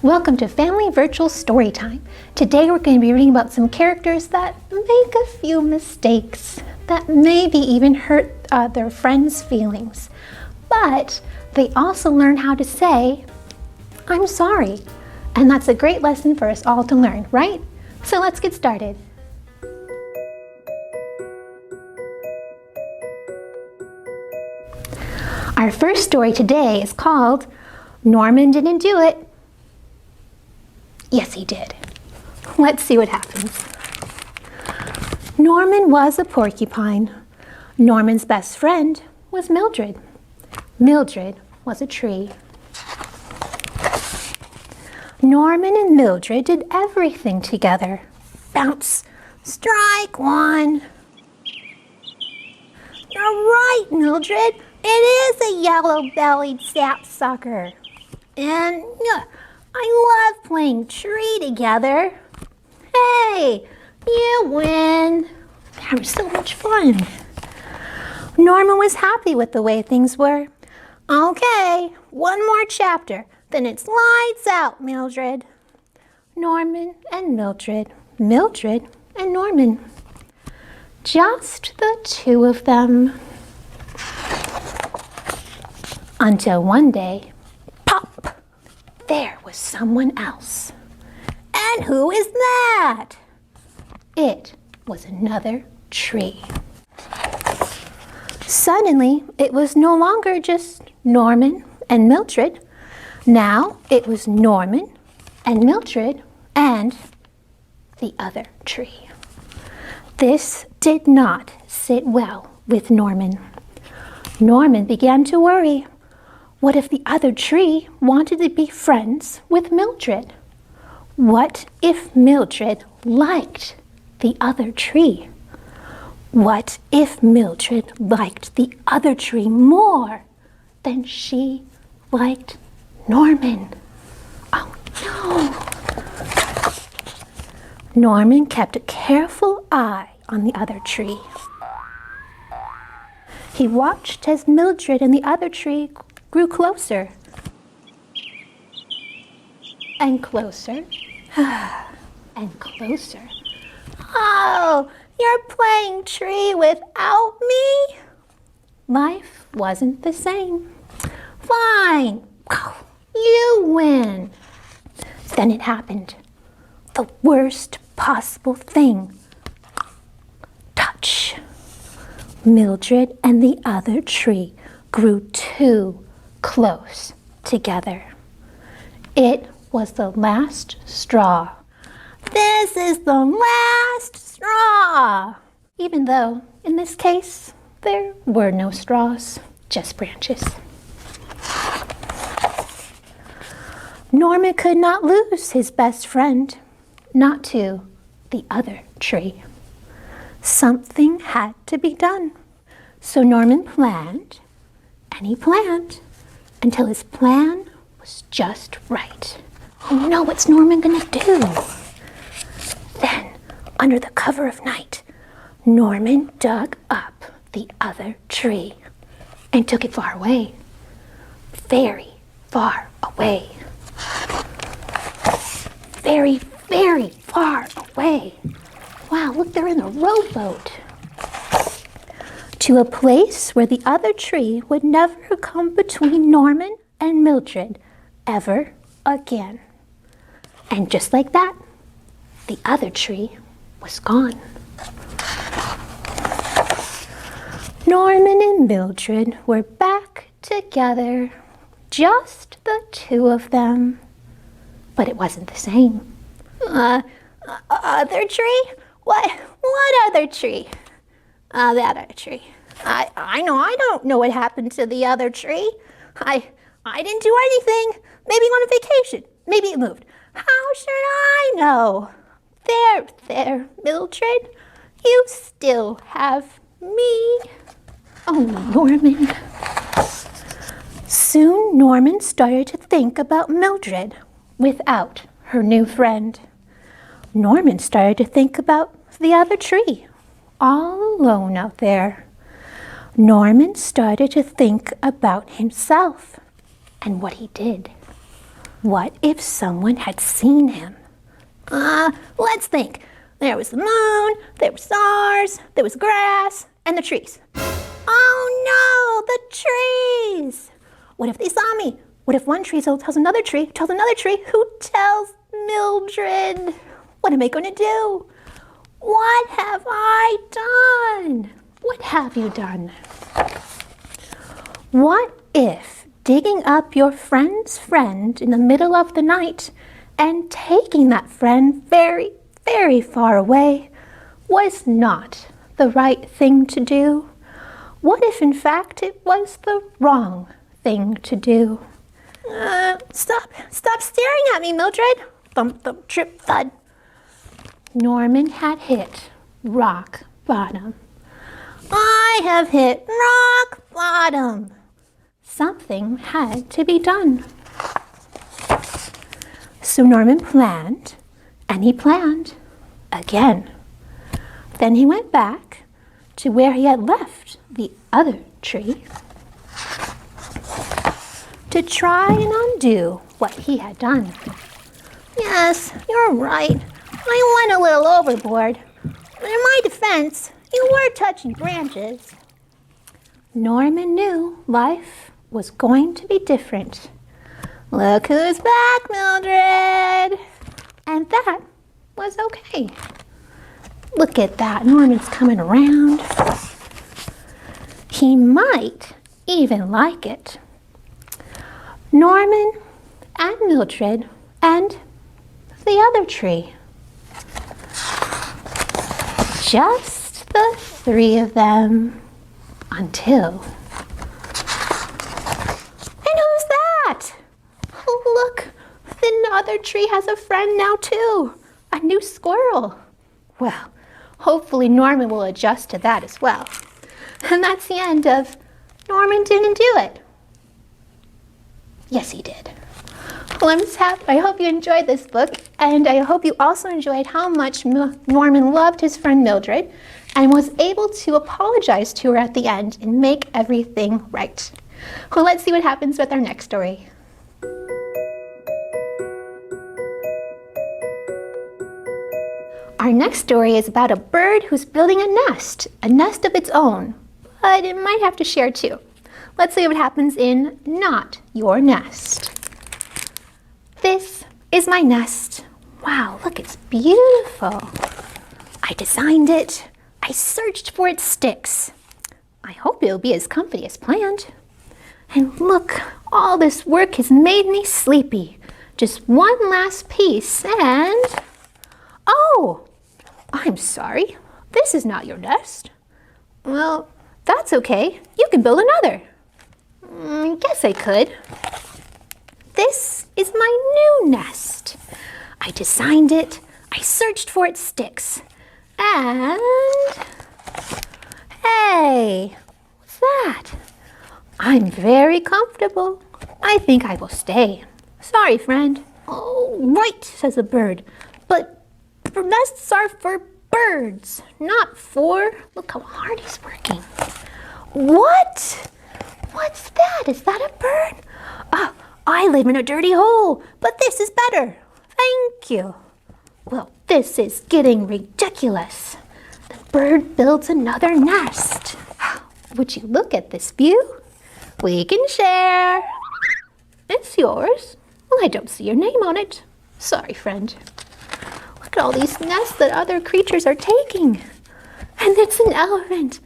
Welcome to Family Virtual Storytime. Today we're going to be reading about some characters that make a few mistakes that maybe even hurt their friends' feelings. But they also learn how to say, I'm sorry. And that's a great lesson for us all to learn, right? So let's get started. Our first story today is called Norman Didn't Do It. Yes, he did. Let's see what happens. Norman was a porcupine. Norman's best friend was Mildred. Mildred was a tree. Norman and Mildred did everything together. Bounce, strike one. You're right, Mildred. It is a yellow-bellied sapsucker. And I love playing tree together. Hey, you win. That was so much fun. Norman was happy with the way things were. Okay, one more chapter, then it's lights out, Mildred. Norman and Mildred, Mildred and Norman. Just the two of them. Until one day, pop, there was someone else. And who is that? It was another tree. Suddenly, it was no longer just Norman and Mildred. Now it was Norman and Mildred and the other tree. This did not sit well with Norman. Norman began to worry. What if the other tree wanted to be friends with Mildred? What if Mildred liked the other tree? What if Mildred liked the other tree more than she liked Norman? Oh no! Norman kept a careful eye on the other tree. He watched as Mildred and the other tree grew closer and closer and closer. Oh, you're playing tree without me? Life wasn't the same. Fine, you win. Then it happened. The worst possible thing. Touch. Mildred and the other tree grew too close together. It was the last straw. This is the last straw. Even though, in this case, there were no straws, just branches. Norman could not lose his best friend, not to the other tree. Something had to be done. So Norman planned, and he planned, until his plan was just right. Oh no, what's Norman gonna do? Then, under the cover of night, Norman dug up the other tree and took it far away. Very far away. Very, very far away. Wow, look, they're in a rowboat. To a place where the other tree would never come between Norman and Mildred ever again. And just like that, the other tree was gone. Norman and Mildred were back together, just the two of them. But it wasn't the same. Other tree? What other tree? That other tree. I don't know what happened to the other tree. I didn't do anything. Maybe on a vacation. Maybe it moved. How should I know? There, Mildred. You still have me. Oh, Norman. Soon Norman started to think about Mildred without her new friend. Norman started to think about the other tree, all alone out there. Norman started to think about himself and what he did. What if someone had seen him? Let's think. There was the moon, there were stars, there was grass, and the trees. Oh no, the trees! What if they saw me? What if one tree tells another tree, who tells Mildred? What am I going to do? What have I done? What have you done? What if digging up your friend's friend in the middle of the night and taking that friend very, very far away was not the right thing to do? What if, in fact, it was the wrong thing to do? Stop staring at me, Mildred. Thump, thump, trip, thud. Norman had hit rock bottom. I have hit rock bottom. Something had to be done. So Norman planned, and he planned again. Then he went back to where he had left the other tree to try and undo what he had done. Yes, you're right. I went a little overboard. But in my defense, you were touching branches. Norman knew life was going to be different. Look who's back, Mildred! And that was okay. Look at that, Norman's coming around. He might even like it. Norman and Mildred and the other tree. Just the three of them until... And who's that? Oh, look, the other tree has a friend now too. A new squirrel. Well, hopefully Norman will adjust to that as well. And that's the end of Norman Didn't Do It. Yes, he did. Well, I hope you enjoyed this book, and I hope you also enjoyed how much Norman loved his friend Mildred and was able to apologize to her at the end and make everything right. Well, let's see what happens with our next story. Our next story is about a bird who's building a nest of its own, but it might have to share too. Let's see what happens in Not Your Nest. This is my nest. Wow, look, it's beautiful. I designed it. I searched for its sticks. I hope it'll be as comfy as planned. And look, all this work has made me sleepy. Just one last piece and... Oh, I'm sorry. This is not your nest. Well, that's okay. You can build another. I guess I could. This is my new nest. I designed it. I searched for its sticks. And... Hey, what's that? I'm very comfortable. I think I will stay. Sorry, friend. Oh, right, says the bird. But nests are for birds, not for... Look how hard he's working. What? What's that? Is that a bird? Ah, I live in a dirty hole, but this is better. Thank you. Well, this is getting ridiculous. The bird builds another nest. Would you look at this view? We can share. It's yours. Well, I don't see your name on it. Sorry, friend. Look at all these nests that other creatures are taking. And it's an elephant.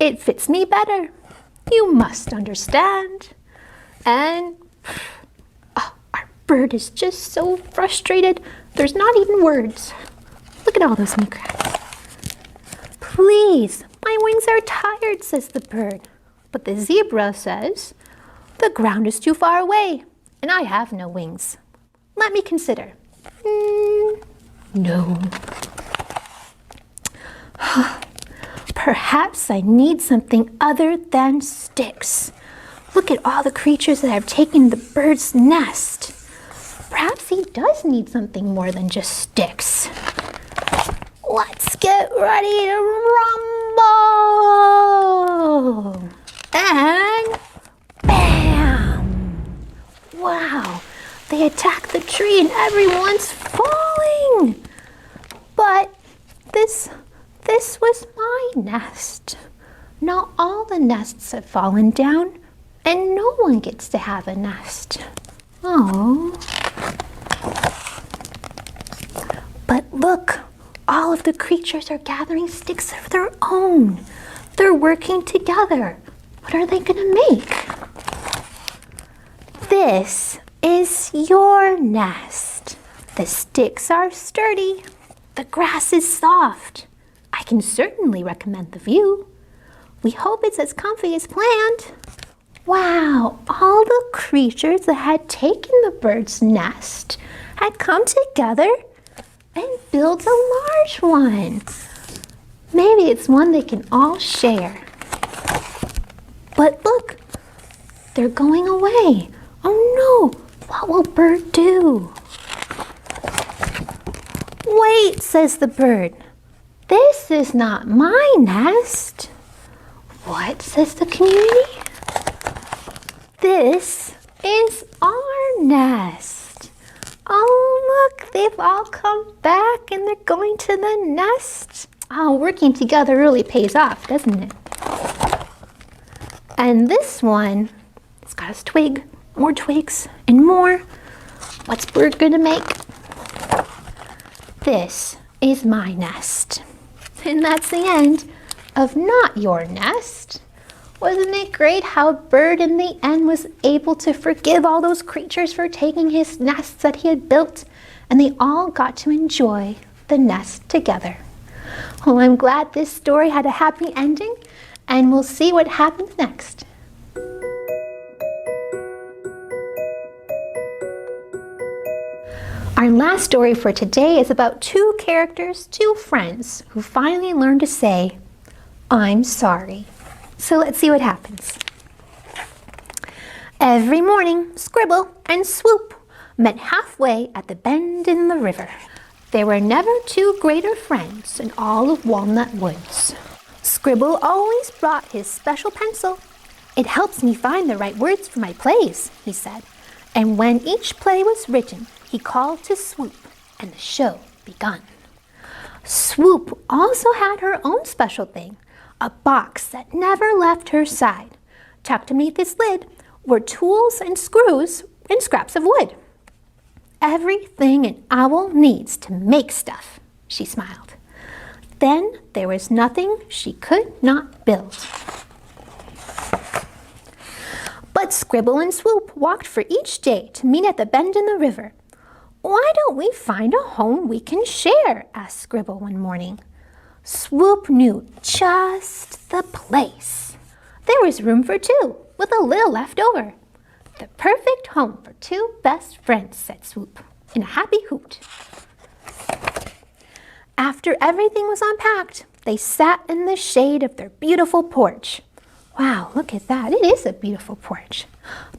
It fits me better. You must understand. And our bird is just so frustrated. There's not even words. Look at all those new cracks. Please, my wings are tired, says the bird. But the zebra says, the ground is too far away, and I have no wings. Let me consider. No. Perhaps I need something other than sticks. Look at all the creatures that have taken the bird's nest. Perhaps he does need something more than just sticks. Let's get ready to rumble! And bam! Wow, they They attack the tree and everyone's falling. But this was my nest. Not all the nests have fallen down, and no one gets to have a nest. Oh. But look, all of the creatures are gathering sticks of their own. They're working together. What are they gonna make? This is your nest. The sticks are sturdy. The grass is soft. I can certainly recommend the view. We hope it's as comfy as planned. Wow, all the creatures that had taken the bird's nest had come together and built a large one. Maybe it's one they can all share. But look, they're going away. Oh no, what will Bird do? Wait, says the bird. This is not my nest. What, says the community? This is our nest. Oh, look, they've all come back and they're going to the nest. Oh, working together really pays off, doesn't it? And this one, it's got a twig, more twigs, and more. What's Bird gonna make? This is my nest. And that's the end of Not Your Nest. Wasn't it great how Bird in the end was able to forgive all those creatures for taking his nests that he had built, and they all got to enjoy the nest together. Well, I'm glad this story had a happy ending, and we'll see what happens next. Our last story for today is about two characters, two friends, who finally learn to say, I'm sorry. So let's see what happens. Every morning, Scribble and Swoop met halfway at the bend in the river. There were never two greater friends in all of Walnut Woods. Scribble always brought his special pencil. It helps me find the right words for my plays, he said. And when each play was written, he called to Swoop, and the show begun. Swoop also had her own special thing, a box that never left her side. Tucked beneath its lid were tools and screws and scraps of wood. Everything an owl needs to make stuff, she smiled. Then there was nothing she could not build. But Scribble and Swoop walked for each day to meet at the bend in the river. Why don't we find a home we can share? Asked Scribble one morning. Swoop knew just the place. There was room for two, with a little left over. The perfect home for two best friends, said Swoop, in a happy hoot. After everything was unpacked, they sat in the shade of their beautiful porch. Wow, look at that. It is a beautiful porch.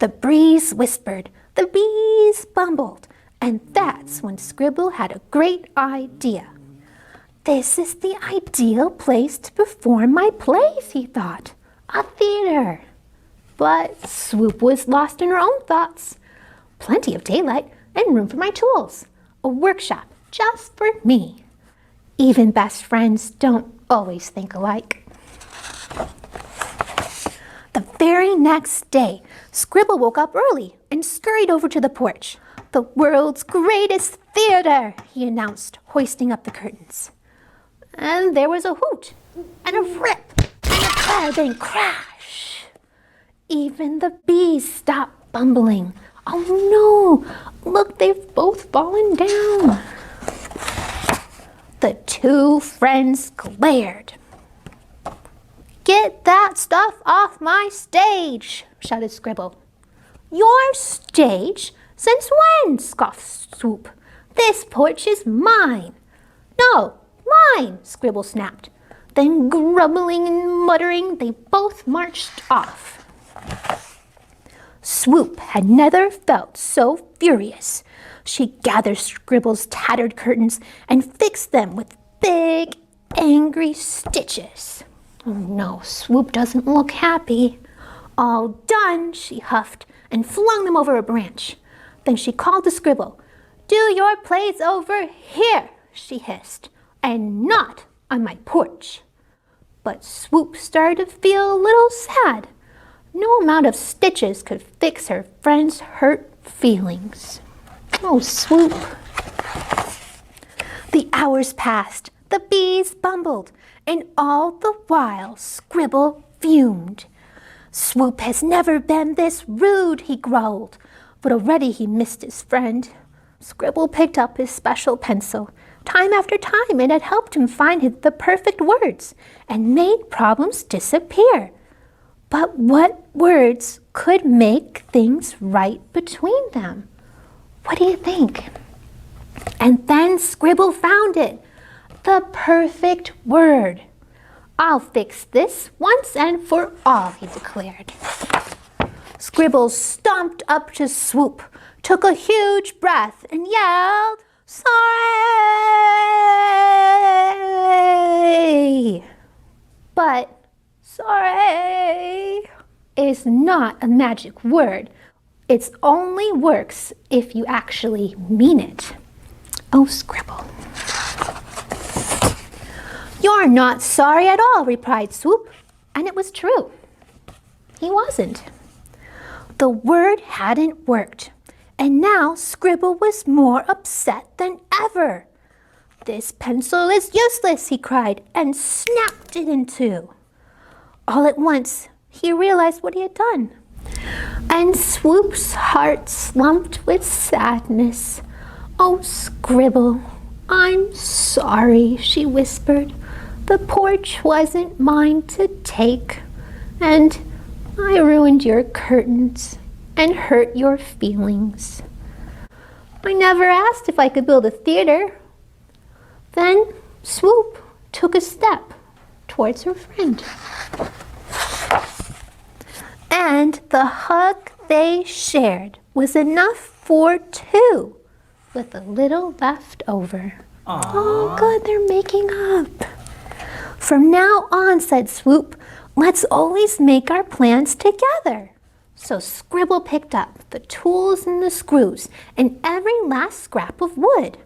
The breeze whispered, the bees bumbled, and that's when Scribble had a great idea. This is the ideal place to perform my plays, he thought. A theater. But Swoop was lost in her own thoughts. Plenty of daylight and room for my tools. A workshop just for me. Even best friends don't always think alike. The very next day, Scribble woke up early and scurried over to the porch. The world's greatest theater, he announced, hoisting up the curtains. And there was a hoot, and a rip, and a clattering crash. Even the bees stopped bumbling. Oh no, look, they've both fallen down. The two friends glared. Get that stuff off my stage, shouted Scribble. Your stage? Since when? Scoffed Swoop. This porch is mine. No, mine, Scribble snapped. Then grumbling and muttering, they both marched off. Swoop had never felt so furious. She gathered Scribble's tattered curtains and fixed them with big, angry stitches. Oh no, Swoop doesn't look happy. All done, she huffed and flung them over a branch. Then she called to Scribble. "Do your plays over here," she hissed, "and not on my porch." But Swoop started to feel a little sad. No amount of stitches could fix her friend's hurt feelings. Oh, Swoop. The hours passed, the bees bumbled, and all the while Scribble fumed. "Swoop has never been this rude," he growled, but already he missed his friend. Scribble picked up his special pencil. Time after time it had helped him find the perfect words and made problems disappear. But what words could make things right between them? What do you think? And then Scribble found it, the perfect word. "I'll fix this once and for all," he declared. Scribble stomped up to Swoop, took a huge breath, and yelled, "Sorry!" But sorry is not a magic word. It only works if you actually mean it. Oh, Scribble. "You're not sorry at all," replied Swoop, and it was true. He wasn't. The word hadn't worked, and now Scribble was more upset than ever. "This pencil is useless," he cried, and snapped it in two. All at once, he realized what he had done, and Swoop's heart slumped with sadness. "Oh, Scribble, I'm sorry," she whispered. "The porch wasn't mine to take, and I ruined your curtains and hurt your feelings. I never asked if I could build a theater." Then Swoop took a step towards her friend. And the hug they shared was enough for two, with a little left over. Aww. Oh, good, they're making up. "From now on," said Swoop, "let's always make our plans together." So Scribble picked up the tools and the screws and every last scrap of wood.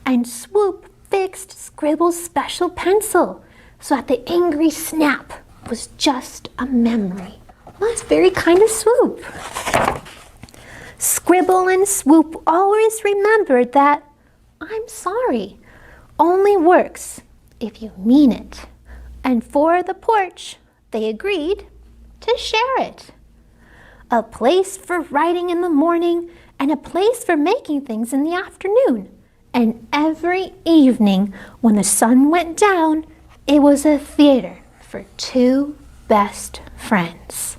And Swoop fixed Scribble's special pencil so that the angry snap was just a memory. Well, that's very kind of Swoop. Scribble and Swoop always remembered that "I'm sorry" only works if you mean it. And for the porch, they agreed to share it. A place for writing in the morning and a place for making things in the afternoon. And every evening when the sun went down, it was a theater for two best friends.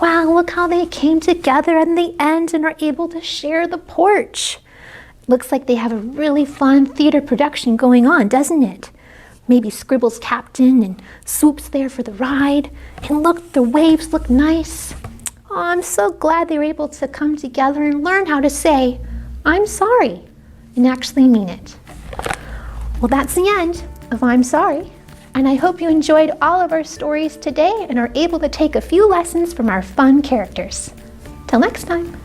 Wow, look how they came together in the end and are able to share the porch. Looks like they have a really fun theater production going on, doesn't it? Maybe Scribble's captain and Swoop's there for the ride. And look, the waves look nice. Oh, I'm so glad they were able to come together and learn how to say, "I'm sorry," and actually mean it. Well, that's the end of I'm Sorry. And I hope you enjoyed all of our stories today and are able to take a few lessons from our fun characters. Till next time.